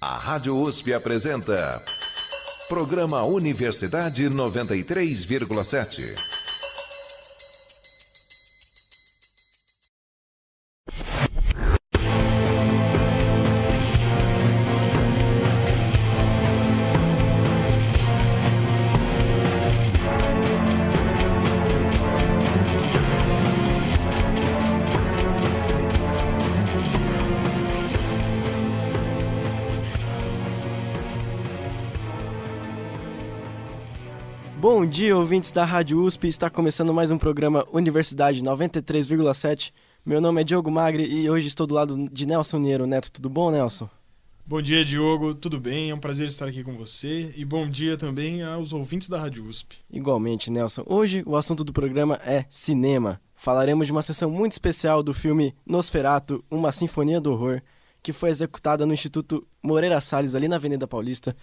A Rádio USP apresenta Programa Universidade 93,7. Bom dia, ouvintes da Rádio USP, está começando mais um programa Universidade 93,7. Meu nome é Diogo Magri e hoje estou do lado de Nelson Niero. Neto, tudo bom, Nelson? Bom dia, Diogo, tudo bem? É um prazer estar aqui com você e bom dia também aos ouvintes da Rádio USP. Igualmente, Nelson. Hoje o assunto do programa é cinema. Falaremos de uma sessão muito especial do filme Nosferatu, Uma Sinfonia do Horror, que foi executada no Instituto Moreira Salles, ali na Avenida Paulista.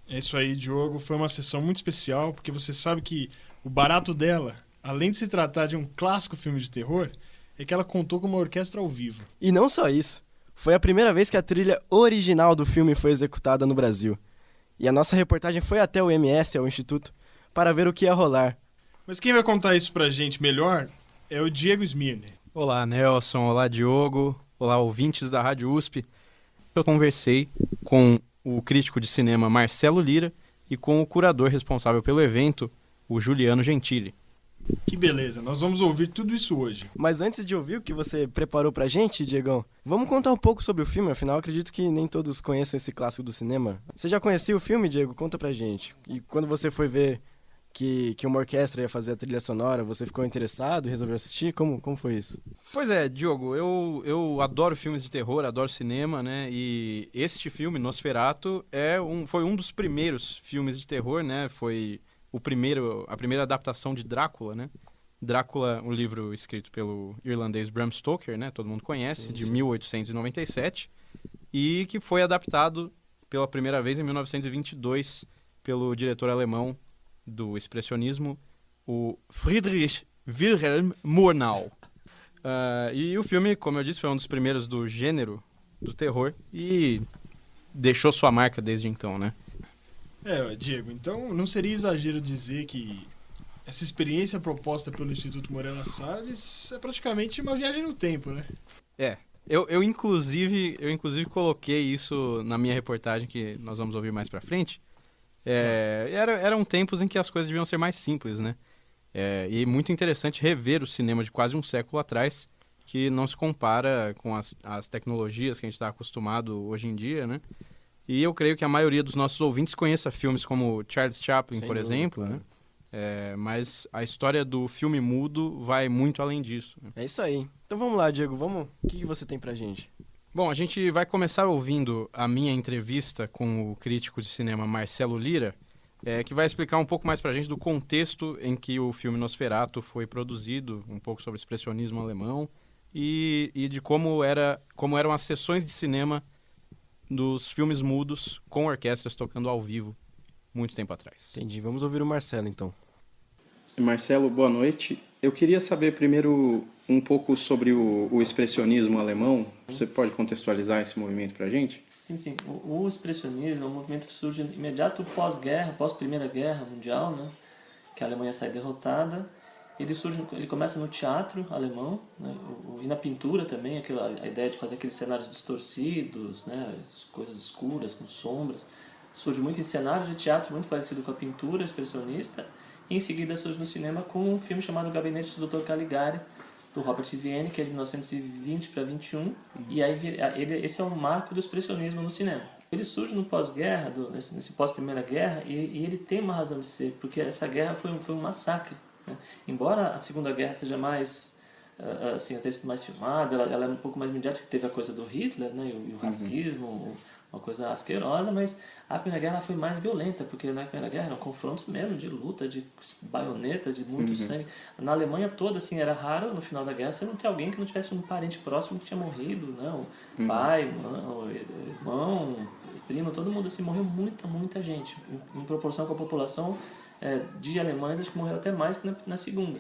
É isso aí, Diogo. Foi uma sessão muito especial, porque você sabe que o barato dela, além de se tratar de um clássico filme de terror, é que ela contou com uma orquestra ao vivo. E não só isso. Foi a primeira vez que a trilha original do filme foi executada no Brasil. E a nossa reportagem foi até o MS, ao Instituto, para ver o que ia rolar. Mas quem vai contar isso pra gente melhor é o Diego Smirner. Olá, Nelson. Olá, Diogo. Olá, ouvintes da Rádio USP. Eu conversei com o crítico de cinema Marcelo Lira e com o curador responsável pelo evento, o Juliano Gentili. Que beleza, nós vamos ouvir tudo isso hoje. Mas antes de ouvir o que você preparou pra gente, Diegão, vamos contar um pouco sobre o filme, afinal acredito que nem todos conheçam esse clássico do cinema. Você já conhecia o filme, Diego? Conta pra gente. E quando você foi ver que uma orquestra ia fazer a trilha sonora, você ficou interessado e resolveu assistir? Como foi isso? Pois é, Diogo, eu adoro filmes de terror, adoro cinema, né? E este filme, Nosferatu, foi um dos primeiros filmes de terror, né? Foi a primeira adaptação de Drácula, né? Drácula, um livro escrito pelo irlandês Bram Stoker, né? Todo mundo conhece, de 1897, e que foi adaptado pela primeira vez em 1922 pelo diretor alemão do expressionismo, o Friedrich Wilhelm Murnau. E o filme, como eu disse, foi um dos primeiros do gênero do terror e deixou sua marca desde então, né? Diego, então não seria exagero dizer que essa experiência proposta pelo Instituto Moreira Salles é praticamente uma viagem no tempo, né? Eu inclusive coloquei isso na minha reportagem, que nós vamos ouvir mais pra frente. Eram tempos em que as coisas deviam ser mais simples, né? E é muito interessante rever o cinema de quase um século atrás, que não se compara com as tecnologias que a gente está acostumado hoje em dia, né? E eu creio que a maioria dos nossos ouvintes conheça filmes como Charles Chaplin, por exemplo, né? Mas a história do filme mudo vai muito além disso, né? É isso aí. Então vamos lá, Diego, o que você tem pra gente? Bom, a gente vai começar ouvindo a minha entrevista com o crítico de cinema Marcelo Lira, que vai explicar um pouco mais pra gente do contexto em que o filme Nosferatu foi produzido, um pouco sobre o expressionismo alemão e de como eram as sessões de cinema dos filmes mudos com orquestras tocando ao vivo muito tempo atrás. Entendi. Vamos ouvir o Marcelo, então. Marcelo, boa noite. Eu queria saber primeiro um pouco sobre o expressionismo alemão. Você pode contextualizar esse movimento pra gente? Sim. O expressionismo é um movimento que surge imediato pós-guerra, pós-Primeira Guerra Mundial, né? Que a Alemanha sai derrotada. Ele começa no teatro alemão, né? E na pintura também, a ideia de fazer aqueles cenários distorcidos, né? As coisas escuras, com sombras. Surge muito em cenários de teatro, muito parecido com a pintura expressionista. E em seguida surge no cinema com um filme chamado Gabinete do Dr. Caligari, do Robert Wiene, que é de 1920 para 21. E aí esse é um marco do expressionismo no cinema. Ele surge no pós-guerra, nesse pós-Primeira Guerra, e ele tem uma razão de ser, porque essa guerra foi um massacre, né? Embora a Segunda Guerra seja mais, assim, ter sido mais filmada, ela é um pouco mais mediática, que teve a coisa do Hitler, né? E o racismo, uma coisa asquerosa, mas a Primeira Guerra foi mais violenta, porque na Primeira Guerra eram confrontos mesmo de luta, de baioneta, de muito sangue. Na Alemanha toda, assim, era raro no final da guerra você não ter alguém que não tivesse um parente próximo que tinha morrido, não. Pai, mãe, irmão, primo, todo mundo, assim, morreu muita gente, em proporção com a população de alemães, acho que morreu até mais que na Segunda.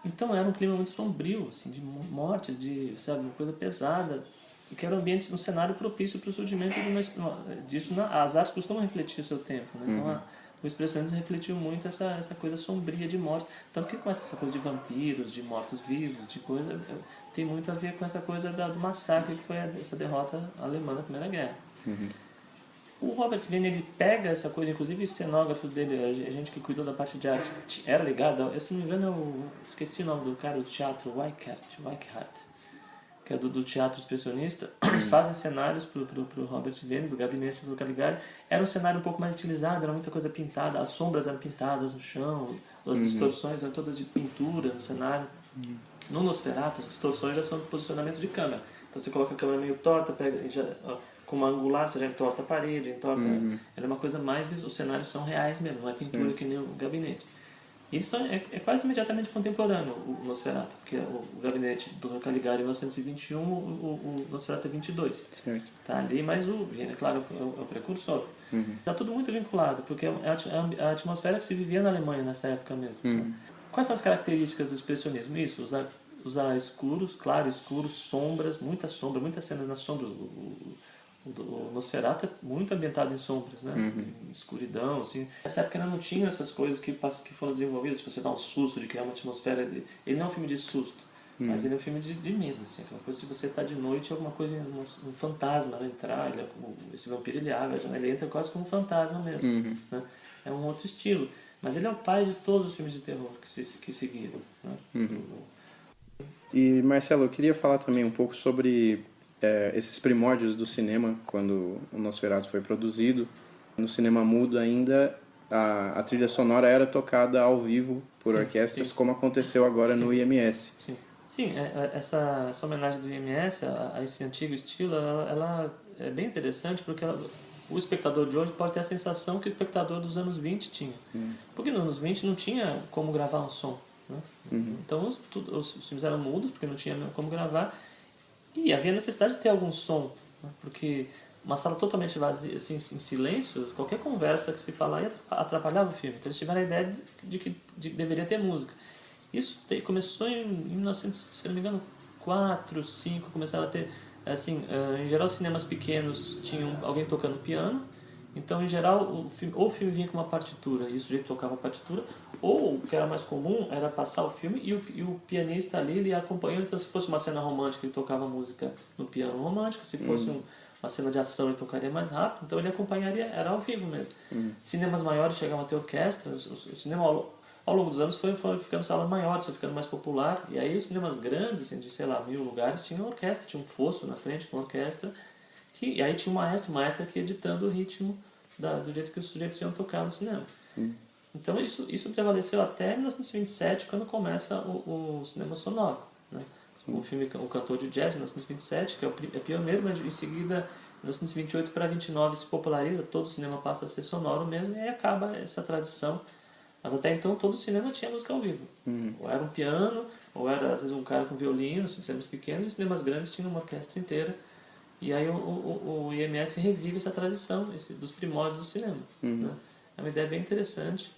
Então era um clima muito sombrio, assim, de mortes, sabe, uma coisa pesada. que era um ambiente, um cenário propício para o surgimento disso. As artes costumam refletir o seu tempo, né? Então o expressionismo refletiu muito essa coisa sombria de morte, tanto que começa essa coisa de vampiros, de mortos-vivos, de coisa, tem muito a ver com essa coisa do massacre que foi essa derrota alemã na Primeira Guerra. O Robert Wiene, ele pega essa coisa, inclusive o cenógrafo dele, a gente que cuidou da parte de arte, era ligado, eu, se não me engano, eu esqueci o nome do cara do teatro, Weichardt, que é do teatro expressionista. Eles fazem cenários pro Robert Wiene, do gabinete do Caligari. Era um cenário um pouco mais estilizado, era muita coisa pintada, as sombras eram pintadas no chão, as distorções eram todas de pintura no cenário. No Nosferatu, as distorções já são de posicionamento de câmera. Então você coloca a câmera meio torta, pega com uma angular, você já entorta a parede, entorta... Ela é uma coisa mais... Os cenários são reais mesmo, não é pintura que nem o gabinete. Isso é quase imediatamente contemporâneo, o Nosferatu, porque o gabinete do Caligari é 1921, o Nosferatu é 22. Certo. Tá ali, mas o Wiene, é claro, é o precursor. Está tudo muito vinculado, porque é a atmosfera que se vivia na Alemanha nessa época mesmo. Né? Quais são as características do expressionismo? Isso, usar escuros, claro, escuros, sombras, muitas cenas nas sombras. O Nosferatu é muito ambientado em sombras, né? Em escuridão, assim. Nessa época ainda não tinha essas coisas que foram desenvolvidas, tipo, você dá um susto de criar uma atmosfera. Ele não é um filme de susto, mas ele é um filme de medo, assim. Aquela coisa de você estar de noite, alguma coisa, um fantasma né, entrar, esse vampiro ele abre a janela, ele entra quase como um fantasma mesmo. Né? É um outro estilo. Mas ele é o pai de todos os filmes de terror que seguiram. Né? E, Marcelo, eu queria falar também um pouco sobre esses primórdios do cinema, quando o Nosferatu foi produzido. No cinema mudo ainda, a trilha sonora era tocada ao vivo por orquestras, como aconteceu agora no IMS. Sim, essa homenagem do IMS a esse antigo estilo, ela é bem interessante, porque o espectador de hoje pode ter a sensação que o espectador dos anos 20 tinha. Porque nos anos 20 não tinha como gravar um som. Né? Então os filmes eram mudos, porque não tinha como gravar. E havia necessidade de ter algum som, né? Porque uma sala totalmente vazia, assim, em silêncio, qualquer conversa que se falar atrapalhava o filme. Então eles tiveram a ideia de que deveria ter música. Isso começou em 1900, se não me engano, 4, 5, começaram a ter, assim, em geral, cinemas pequenos tinham alguém tocando piano. Então, em geral, o filme vinha com uma partitura e o sujeito tocava a partitura, ou o que era mais comum era passar o filme e o pianista ali, ele acompanhando. Então, se fosse uma cena romântica, ele tocava música no piano romântico, se fosse uma cena de ação, ele tocaria mais rápido, então ele acompanharia, era ao vivo mesmo. Cinemas maiores chegavam a ter orquestra, o cinema ao longo dos anos foi ficando salas maiores, foi ficando mais popular, e aí os cinemas grandes, assim, de, sei lá, 1000 lugares, tinham orquestra, tinha um fosso na frente com orquestra, e aí tinha um maestro aqui editando o ritmo do jeito que os sujeitos iam tocar no cinema. Então isso prevaleceu até 1927, quando começa o cinema sonoro. Né? O filme O Cantor de Jazz, 1927, que é pioneiro, mas em seguida, 1928 para 29 se populariza, todo o cinema passa a ser sonoro mesmo, e aí acaba essa tradição. Mas até então todo o cinema tinha música ao vivo. Ou era um piano, ou era às vezes um cara com violino, cinemas pequenos, e cinemas grandes tinham uma orquestra inteira. E aí o IMS revive essa tradição dos primórdios do cinema. Né? É uma ideia bem interessante.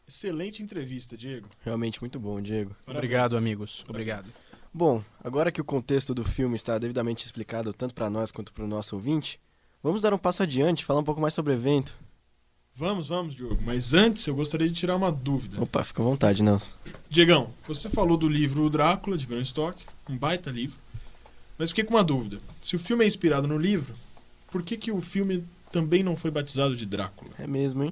Excelente entrevista, Diego. Realmente muito bom, Diego. Parabéns. Obrigado, amigos. Obrigado. Bom, agora que o contexto do filme está devidamente explicado tanto para nós quanto para o nosso ouvinte, vamos dar um passo adiante, falar um pouco mais sobre o evento. Vamos, Diogo. Mas antes, eu gostaria de tirar uma dúvida. Opa, fica à vontade, Nelson. Diegão, você falou do livro O Drácula, de Bram Stoker, um baita livro. Mas fiquei com uma dúvida. Se o filme é inspirado no livro, por que o filme também não foi batizado de Drácula? É mesmo, hein?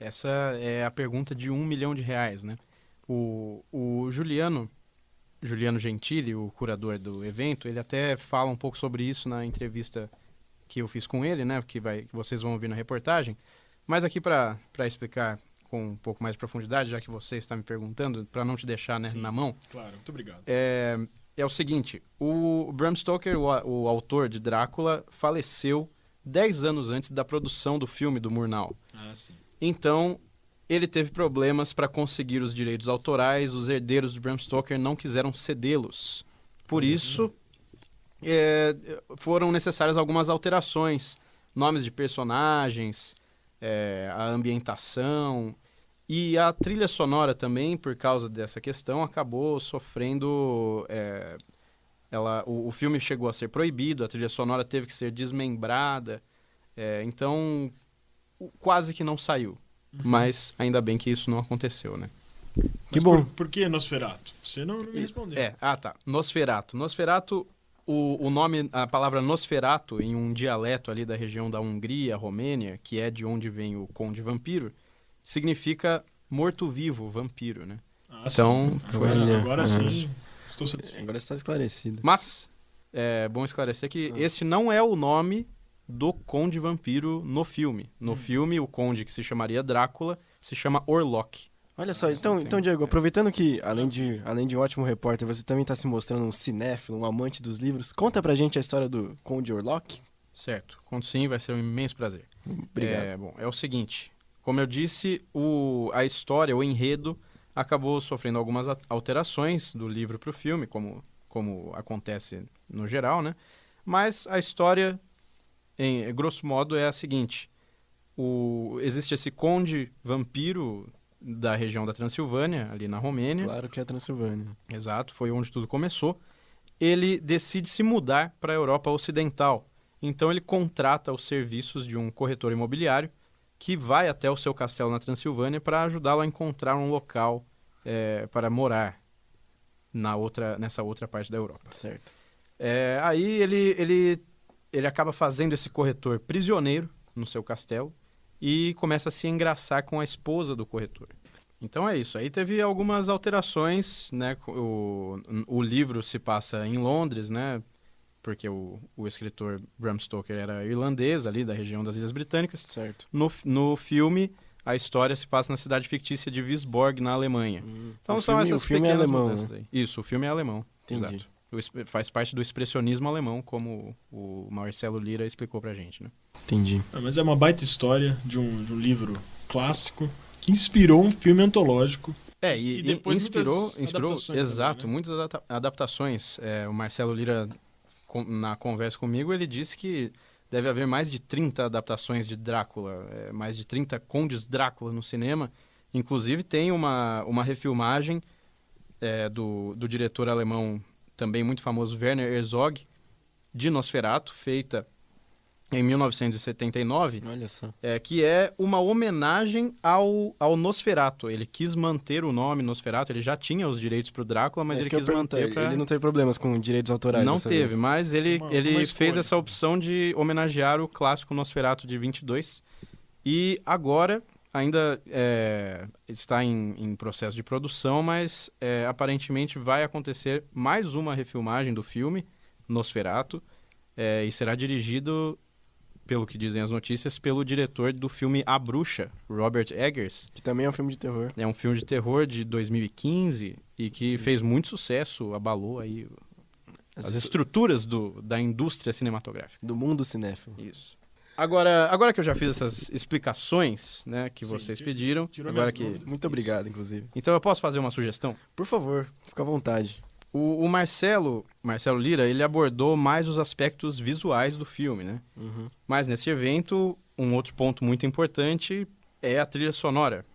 Essa é a pergunta de R$1 milhão, né? O Juliano Gentili, o curador do evento, ele até fala um pouco sobre isso na entrevista que eu fiz com ele, né? Que vocês vão ouvir na reportagem. Mas aqui para explicar com um pouco mais de profundidade, já que você está me perguntando, para não te deixar, né, na mão. Claro, muito obrigado. É o seguinte, o Bram Stoker, o autor de Drácula, faleceu 10 anos antes da produção do filme do Murnau. Ah, sim. Então, ele teve problemas para conseguir os direitos autorais, os herdeiros de Bram Stoker não quiseram cedê-los. Por isso, foram necessárias algumas alterações, nomes de personagens, a ambientação, e a trilha sonora também, por causa dessa questão, acabou sofrendo o filme chegou a ser proibido, a trilha sonora teve que ser desmembrada, então quase que não saiu. Mas ainda bem que isso não aconteceu, né? Mas bom. Por que Nosferatu? Você não me respondeu. Tá. Nosferatu. Nosferatu, o nome, a palavra Nosferatu, em um dialeto ali da região da Hungria, Romênia, que é de onde vem o Conde Vampiro, significa morto-vivo, vampiro, né? Então, agora sim, estou satisfeito. Agora está esclarecido. Mas, é bom esclarecer que este não é o nome do Conde Vampiro no filme. No filme, o Conde, que se chamaria Drácula, se chama Orlok. Olha só, então Diego, aproveitando que, além de um ótimo repórter, você também está se mostrando um cinéfilo, um amante dos livros, conta pra gente a história do Conde Orlok. Certo, conto sim, vai ser um imenso prazer. Obrigado. É o seguinte, como eu disse, a história, o enredo, acabou sofrendo algumas alterações do livro para o filme, como acontece no geral, né? Mas a história, em grosso modo, é a seguinte. Existe esse conde vampiro da região da Transilvânia, ali na Romênia. Claro que é a Transilvânia. Exato, foi onde tudo começou. Ele decide se mudar para a Europa Ocidental. Então ele contrata os serviços de um corretor imobiliário que vai até o seu castelo na Transilvânia para ajudá-lo a encontrar um local para morar nessa outra parte da Europa. Certo. Aí ele acaba fazendo esse corretor prisioneiro no seu castelo e começa a se engraçar com a esposa do corretor. Então é isso. Aí teve algumas alterações, né? O livro se passa em Londres, né? Porque o escritor Bram Stoker era irlandês, ali da região das Ilhas Britânicas. Certo. No filme, a história se passa na cidade fictícia de Wisborg, na Alemanha. Então são essas o filme é pequenas alemão, mudanças aí. Isso, o filme é alemão. Entendi. Exato. Faz parte do expressionismo alemão, como o Marcelo Lira explicou pra gente, né? Entendi. Mas é uma baita história de um livro clássico que inspirou um filme antológico. E depois inspirou, adaptações exato, também, né? muitas adaptações. O Marcelo Lira, na conversa comigo, ele disse que deve haver mais de 30 adaptações de Drácula, mais de 30 condes Drácula no cinema. Inclusive tem uma refilmagem do diretor alemão, também muito famoso, Werner Herzog, de Nosferatu, feita em 1979, Olha só. que é uma homenagem ao Nosferatu. Ele quis manter o nome Nosferatu, ele já tinha os direitos para o Drácula, mas ele quis manter para... Ele não teve problemas com direitos autorais Não dessa teve, vez. mas ele escolha. fez essa opção de homenagear o clássico Nosferatu de 22. E agora ainda está em processo de produção, mas aparentemente vai acontecer mais uma refilmagem do filme Nosferatu, e será dirigido, pelo que dizem as notícias, pelo diretor do filme A Bruxa, Robert Eggers. Que também é um filme de terror. É um filme de terror de 2015 e que fez muito sucesso, abalou aí as estruturas da indústria cinematográfica. Do mundo cinéfilo. Isso. Agora que eu já fiz essas explicações, né, que Sim, vocês pediram, tirou agora minhas que... dúvidas. Muito obrigado, inclusive. Então eu posso fazer uma sugestão? Por favor, fica à vontade. O Marcelo Lira, ele abordou mais os aspectos visuais do filme, né? Uhum. Mas nesse evento, um outro ponto muito importante é a trilha sonora.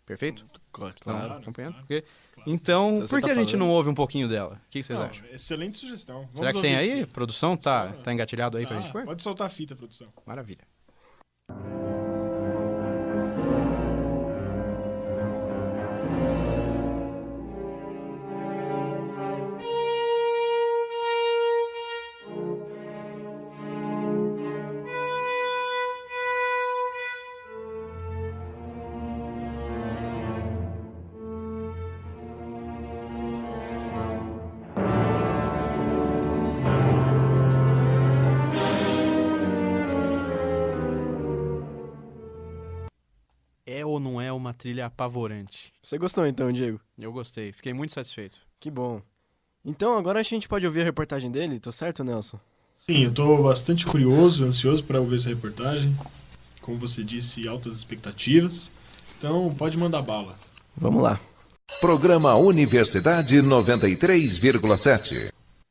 Perfeito? Claro. Estão acompanhando? claro. Porque... Então, Se você por que tá a gente falando. não ouve um pouquinho dela? O que vocês Não, acham? excelente sugestão. Vamos Será que tem ouvir, aí? sim. Produção tá engatilhado aí pra gente pôr? Pode soltar a fita, produção. Maravilha. É ou não é uma trilha apavorante? Você gostou então, Diego? Eu gostei, fiquei muito satisfeito. Que bom. Então agora a gente pode ouvir a reportagem dele, tô certo, Nelson? Sim, eu tô bastante curioso, ansioso para ouvir essa reportagem. Como você disse, altas expectativas. Então, pode mandar bala. Vamos lá. Programa Universidade 93,7.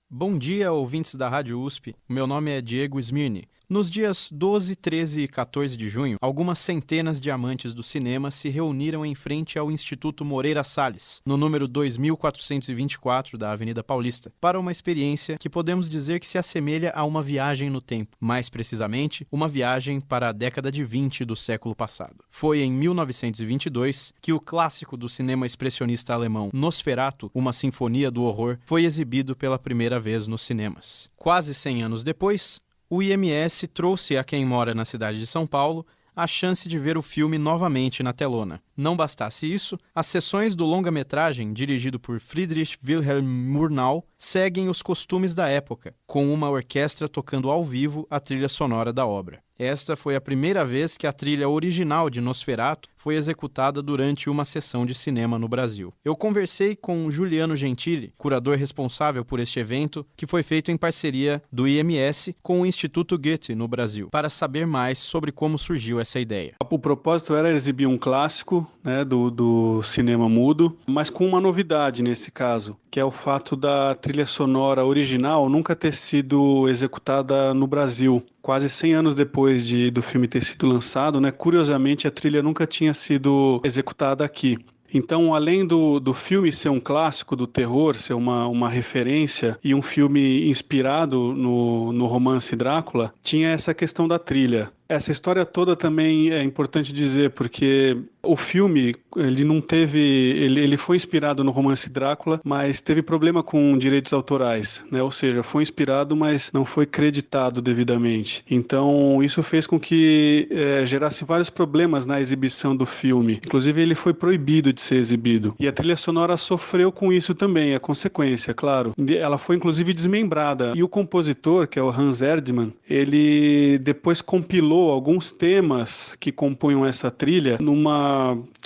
Bom dia, ouvintes da Rádio USP. Meu nome é Diego Smirni. Nos dias 12, 13 e 14 de junho, algumas centenas de amantes do cinema se reuniram em frente ao Instituto Moreira Salles, no número 2424 da Avenida Paulista, para uma experiência que podemos dizer que se assemelha a uma viagem no tempo, mais precisamente, uma viagem para a década de 20 do século passado. Foi em 1922 que o clássico do cinema expressionista alemão Nosferatu, uma sinfonia do horror, foi exibido pela primeira vez nos cinemas. Quase 100 anos depois, o IMS trouxe a quem mora na cidade de São Paulo a chance de ver o filme novamente na telona. Não bastasse isso, as sessões do longa-metragem, dirigido por Friedrich Wilhelm Murnau, seguem os costumes da época, com uma orquestra tocando ao vivo a trilha sonora da obra. Esta foi a primeira vez que a trilha original de Nosferatu foi executada durante uma sessão de cinema no Brasil. Eu conversei com Juliano Gentili, curador responsável por este evento, que foi feito em parceria do IMS com o Instituto Goethe no Brasil, para saber mais sobre como surgiu essa ideia. O propósito era exibir um clássico, né, do cinema mudo, mas com uma novidade nesse caso, que é o fato da trilha sonora original nunca ter sido executada no Brasil. Quase 100 anos depois do filme ter sido lançado, né, curiosamente a trilha nunca tinha sido executada aqui. Então, além do filme ser um clássico do terror, ser uma referência e um filme inspirado no romance Drácula, tinha essa questão da trilha. Essa história toda também é importante dizer, porque o filme, ele foi inspirado no romance Drácula, mas teve problema com direitos autorais, né? Ou seja, foi inspirado, mas não foi creditado devidamente. Então, isso fez com que gerasse vários problemas na exibição do filme. Inclusive, ele foi proibido de ser exibido. E a trilha sonora sofreu com isso também, a consequência, claro. Ela foi, inclusive, desmembrada. E o compositor, que é o Hans Erdmann, ele depois compilou alguns temas que compunham essa trilha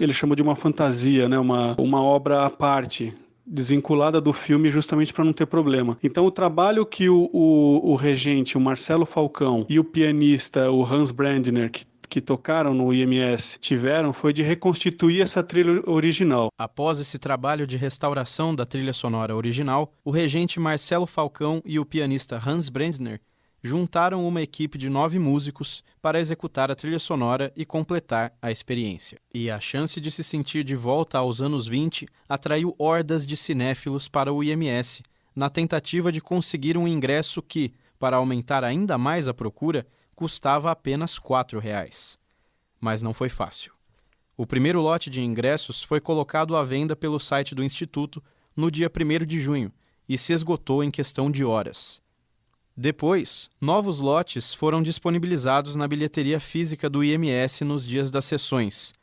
ele chamou de uma fantasia, né? Uma obra à parte, desvinculada do filme, justamente para não ter problema. Então, o trabalho que o regente, o Marcelo Falcão, e o pianista, o Hans Brandner, que tocaram no IMS, tiveram foi de reconstituir essa trilha original. Após esse trabalho de restauração da trilha sonora original, o regente Marcelo Falcão e o pianista Hans Brandner juntaram uma equipe de 9 músicos para executar a trilha sonora e completar a experiência. E a chance de se sentir de volta aos anos 20 atraiu hordas de cinéfilos para o IMS, na tentativa de conseguir um ingresso que, para aumentar ainda mais a procura, custava apenas R$ 4,00. Mas não foi fácil. O primeiro lote de ingressos foi colocado à venda pelo site do Instituto no dia 1º de junho e se esgotou em questão de horas. Depois, novos lotes foram disponibilizados na bilheteria física do IMS nos dias das sessões,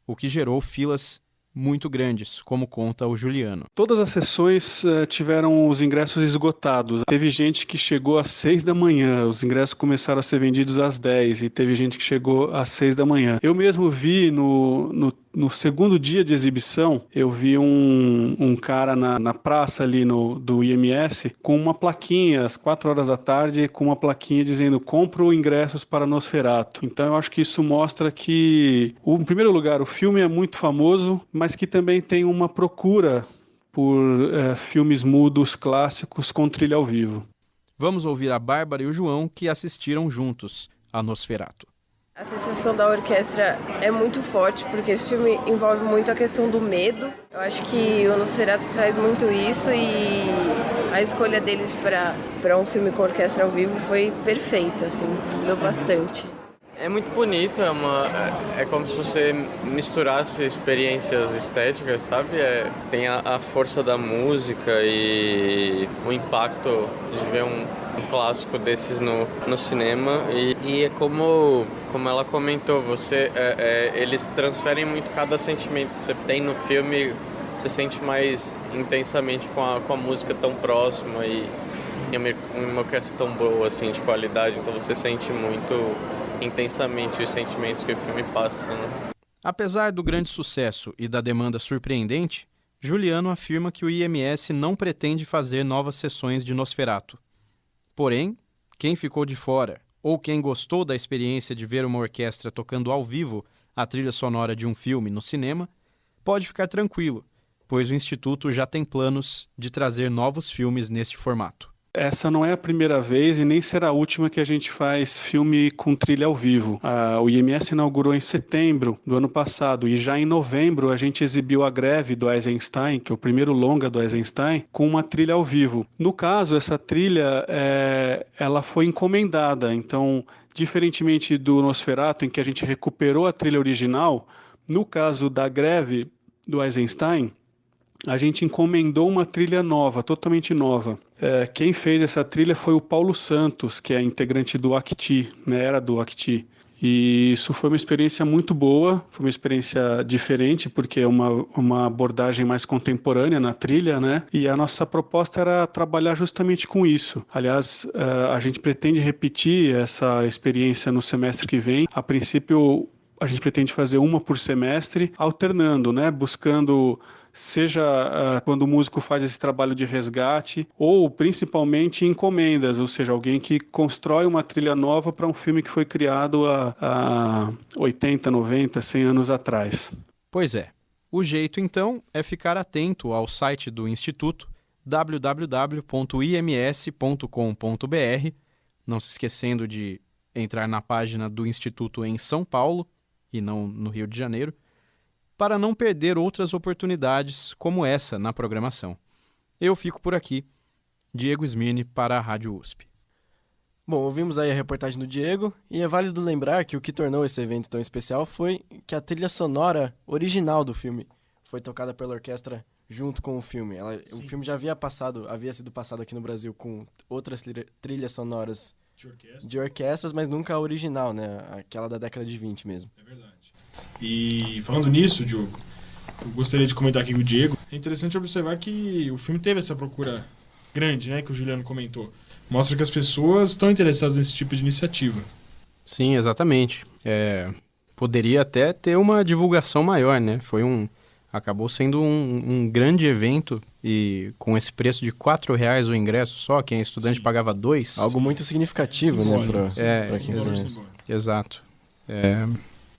o que gerou filas muito grandes, como conta o Juliano. Todas as sessões tiveram os ingressos esgotados. Teve gente que chegou às 6 da manhã, os ingressos começaram a ser vendidos às 10 e teve gente que chegou às 6 da manhã. Eu mesmo vi no segundo dia de exibição, eu vi um cara na praça ali do IMS com uma plaquinha, às 4 horas da tarde, com uma plaquinha dizendo: compro ingressos para Nosferatu. Então eu acho que isso mostra que, em primeiro lugar, o filme é muito famoso, mas que também tem uma procura por filmes mudos clássicos com trilha ao vivo. Vamos ouvir a Bárbara e o João, que assistiram juntos a Nosferatu. A sensação da orquestra é muito forte, porque esse filme envolve muito a questão do medo. Eu acho que o Nosferatu traz muito isso e a escolha deles para um filme com orquestra ao vivo foi perfeita, assim, deu bastante. É muito bonito, é como se você misturasse experiências estéticas, sabe? Tem a força da música e o impacto de ver um clássico desses no cinema. E é como ela comentou, eles transferem muito cada sentimento que você tem no filme, você sente mais intensamente com a música tão próxima e uma orquestra tão boa, assim, de qualidade, então você sente muito intensamente os sentimentos que o filme passa, né? Apesar do grande sucesso e da demanda surpreendente, Juliano afirma que o IMS não pretende fazer novas sessões de Nosferatu. Porém, quem ficou de fora ou quem gostou da experiência de ver uma orquestra tocando ao vivo a trilha sonora de um filme no cinema, pode ficar tranquilo, pois o Instituto já tem planos de trazer novos filmes neste formato. Essa não é a primeira vez e nem será a última que a gente faz filme com trilha ao vivo. O IMS inaugurou em setembro do ano passado e já em novembro a gente exibiu A Greve do Eisenstein, que é o primeiro longa do Eisenstein, com uma trilha ao vivo. No caso, essa trilha ela foi encomendada, então, diferentemente do Nosferatu, em que a gente recuperou a trilha original, no caso da Greve do Eisenstein, a gente encomendou uma trilha nova, totalmente nova. Quem fez essa trilha foi o Paulo Santos, que é integrante do Acti, né, era do Acti. E isso foi uma experiência muito boa, foi uma experiência diferente, porque é uma abordagem mais contemporânea na trilha, né? E a nossa proposta era trabalhar justamente com isso. Aliás, a gente pretende repetir essa experiência no semestre que vem. A princípio, a gente pretende fazer uma por semestre, alternando, né? Buscando, seja quando o músico faz esse trabalho de resgate, ou principalmente encomendas, ou seja, alguém que constrói uma trilha nova para um filme que foi criado há 80, 90, 100 anos atrás. Pois é. O jeito, então, é ficar atento ao site do Instituto, www.ims.com.br, não se esquecendo de entrar na página do Instituto em São Paulo, e não no Rio de Janeiro, para não perder outras oportunidades como essa na programação. Eu fico por aqui. Diego Smirne para a Rádio USP. Bom, ouvimos aí a reportagem do Diego, e é válido lembrar que o que tornou esse evento tão especial foi que a trilha sonora original do filme foi tocada pela orquestra junto com o filme. O filme já havia sido passado aqui no Brasil com outras trilhas sonoras de orquestras, mas nunca a original, né? Aquela da década de 20 mesmo. É verdade. E falando nisso, Diogo, eu gostaria de comentar aqui com o Diego. É interessante observar que o filme teve essa procura grande, né, que o Juliano comentou. Mostra que as pessoas estão interessadas nesse tipo de iniciativa. Sim, exatamente. Poderia até ter uma divulgação maior, né? Acabou sendo um grande evento, e com esse preço de R$4 o ingresso só, quem é estudante pagava R$2. Algo muito significativo, né, para quem conhece. Exato.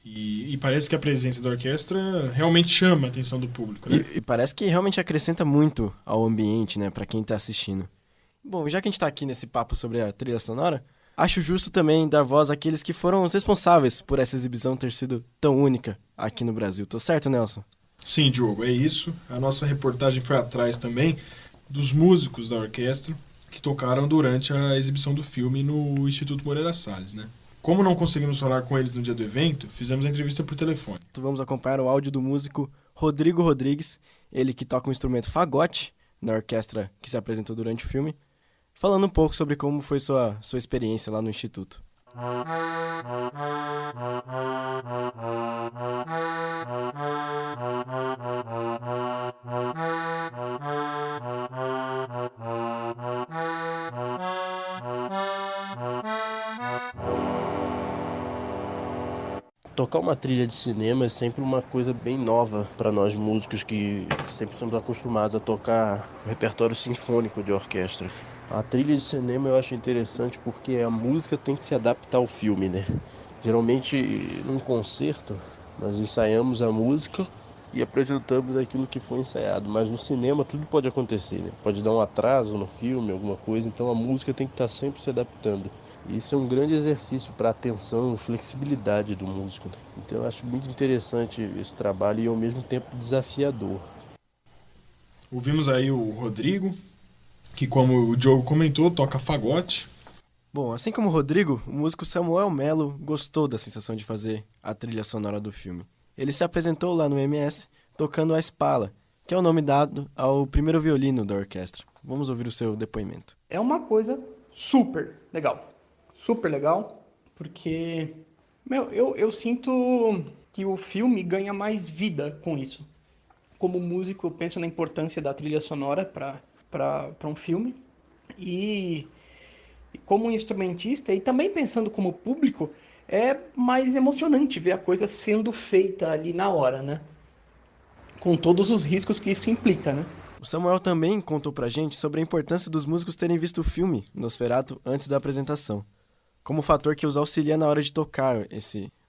E parece que a presença da orquestra realmente chama a atenção do público, né? E parece que realmente acrescenta muito ao ambiente, né, para quem está assistindo. Bom, já que a gente está aqui nesse papo sobre a trilha sonora, acho justo também dar voz àqueles que foram os responsáveis por essa exibição ter sido tão única aqui no Brasil. Tô certo, Nelson? Sim, Diogo, é isso. A nossa reportagem foi atrás também dos músicos da orquestra que tocaram durante a exibição do filme no Instituto Moreira Salles, né? Como não conseguimos falar com eles no dia do evento, fizemos a entrevista por telefone. Então vamos acompanhar o áudio do músico Rodrigo Rodrigues, ele que toca o instrumento fagote na orquestra que se apresentou durante o filme, falando um pouco sobre como foi sua experiência lá no Instituto. Tocar uma trilha de cinema é sempre uma coisa bem nova para nós músicos que sempre estamos acostumados a tocar o repertório sinfônico de orquestra. A trilha de cinema eu acho interessante porque a música tem que se adaptar ao filme, né? Geralmente, num concerto, nós ensaiamos a música e apresentamos aquilo que foi ensaiado, mas no cinema tudo pode acontecer, né? Pode dar um atraso no filme, alguma coisa, então a música tem que estar sempre se adaptando. Isso é um grande exercício para a atenção e flexibilidade do músico, né? Então eu acho muito interessante esse trabalho e ao mesmo tempo desafiador. Ouvimos aí o Rodrigo, que, como o Diogo comentou, toca fagote. Bom, assim como o Rodrigo, o músico Samuel Melo gostou da sensação de fazer a trilha sonora do filme. Ele se apresentou lá no MS tocando a Spala, que é o nome dado ao primeiro violino da orquestra. Vamos ouvir o seu depoimento. É uma coisa super legal, porque eu sinto que o filme ganha mais vida com isso. Como músico, eu penso na importância da trilha sonora para um filme, e como instrumentista e também pensando como público, é mais emocionante ver a coisa sendo feita ali na hora, né? Com todos os riscos que isso implica, né? O Samuel também contou pra gente sobre a importância dos músicos terem visto o filme Nosferatu antes da apresentação, como fator que os auxilia na hora de tocar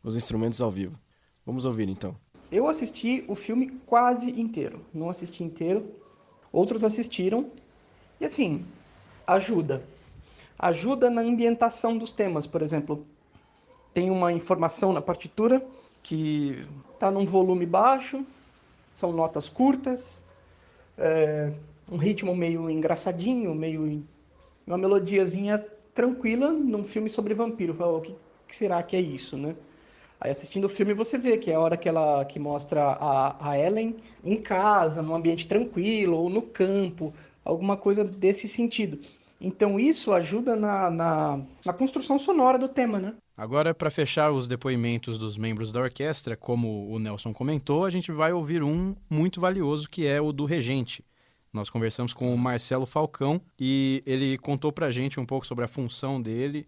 os instrumentos ao vivo. Vamos ouvir então. Eu assisti o filme quase inteiro, não assisti inteiro, outros assistiram, e assim, Ajuda. Ajuda na ambientação dos temas, por exemplo. Tem uma informação na partitura que está num volume baixo, são notas curtas, um ritmo meio engraçadinho, uma melodiazinha tranquila num filme sobre vampiro. Fala, o que será que é isso, né? Aí assistindo o filme você vê que é a hora que mostra a Ellen em casa, num ambiente tranquilo, ou no campo, alguma coisa desse sentido. Então isso ajuda na construção sonora do tema, né? Agora, para fechar os depoimentos dos membros da orquestra, como o Nelson comentou, a gente vai ouvir um muito valioso, que é o do regente. Nós conversamos com o Marcelo Falcão e ele contou pra gente um pouco sobre a função dele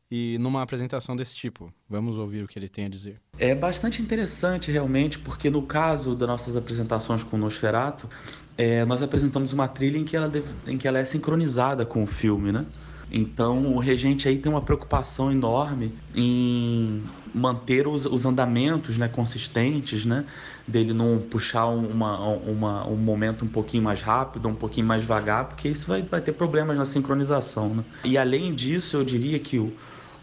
e numa apresentação desse tipo. Vamos ouvir o que ele tem a dizer. É bastante interessante, realmente, porque no caso das nossas apresentações com o Nosferatu, nós apresentamos uma trilha em que ela é sincronizada com o filme, né? Então o regente aí tem uma preocupação enorme em manter os andamentos, né, consistentes, né, dele não puxar um momento um pouquinho mais rápido, um pouquinho mais devagar, porque isso vai ter problemas na sincronização, né? E além disso, eu diria que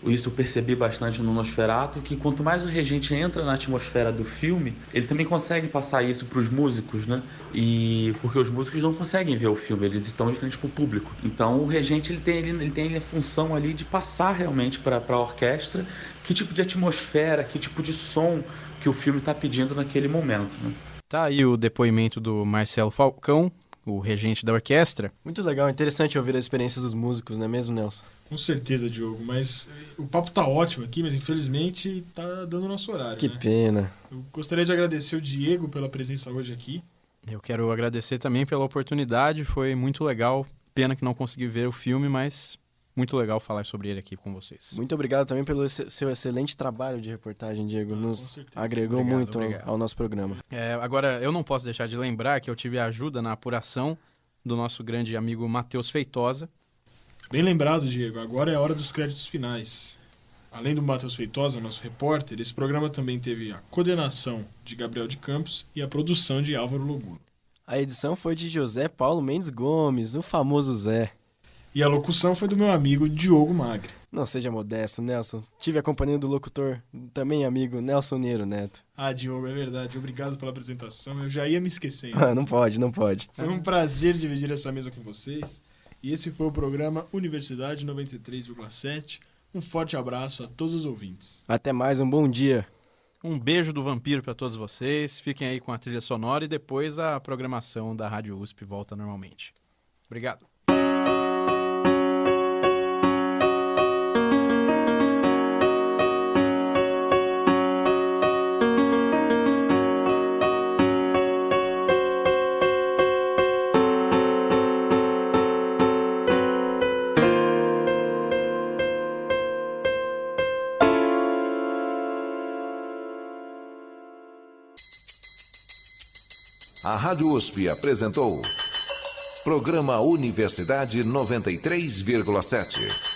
isso eu percebi bastante no Nosferatu, que quanto mais o regente entra na atmosfera do filme, ele também consegue passar isso para os músicos, né? E porque os músicos não conseguem ver o filme, eles estão de frente para o público. Então o regente ele tem a função ali de passar realmente para a orquestra que tipo de atmosfera, que tipo de som que o filme está pedindo naquele momento, né? Tá aí o depoimento do Marcelo Falcão, o regente da orquestra. Muito legal, interessante ouvir as experiências dos músicos, não é mesmo, Nelson? Com certeza, Diogo, mas o papo tá ótimo aqui, mas infelizmente tá dando nosso horário, Que né? pena. Eu gostaria de agradecer o Diego pela presença hoje aqui. Eu quero agradecer também pela oportunidade, foi muito legal. Pena que não consegui ver o filme, mas muito legal falar sobre ele aqui com vocês. Muito obrigado também pelo seu excelente trabalho de reportagem, Diego. Nos agregou muito ao nosso programa. Agora, eu não posso deixar de lembrar que eu tive ajuda na apuração do nosso grande amigo Matheus Feitosa. Bem lembrado, Diego. Agora é a hora dos créditos finais. Além do Matheus Feitosa, nosso repórter, esse programa também teve a coordenação de Gabriel de Campos e a produção de Álvaro Logulo. A edição foi de José Paulo Mendes Gomes, o famoso Zé. E a locução foi do meu amigo Diogo Magre. Não seja modesto, Nelson. Tive a companhia do locutor, também amigo, Nelson Neiro Neto. Ah, Diogo, é verdade. Obrigado pela apresentação. Eu já ia me esquecendo. Não pode. Foi um prazer dividir essa mesa com vocês. E esse foi o programa Universidade 93,7. Um forte abraço a todos os ouvintes. Até mais, um bom dia. Um beijo do vampiro para todos vocês. Fiquem aí com a trilha sonora e depois a programação da Rádio USP volta normalmente. Obrigado. A Rádio USP apresentou Programa Universidade 93,7.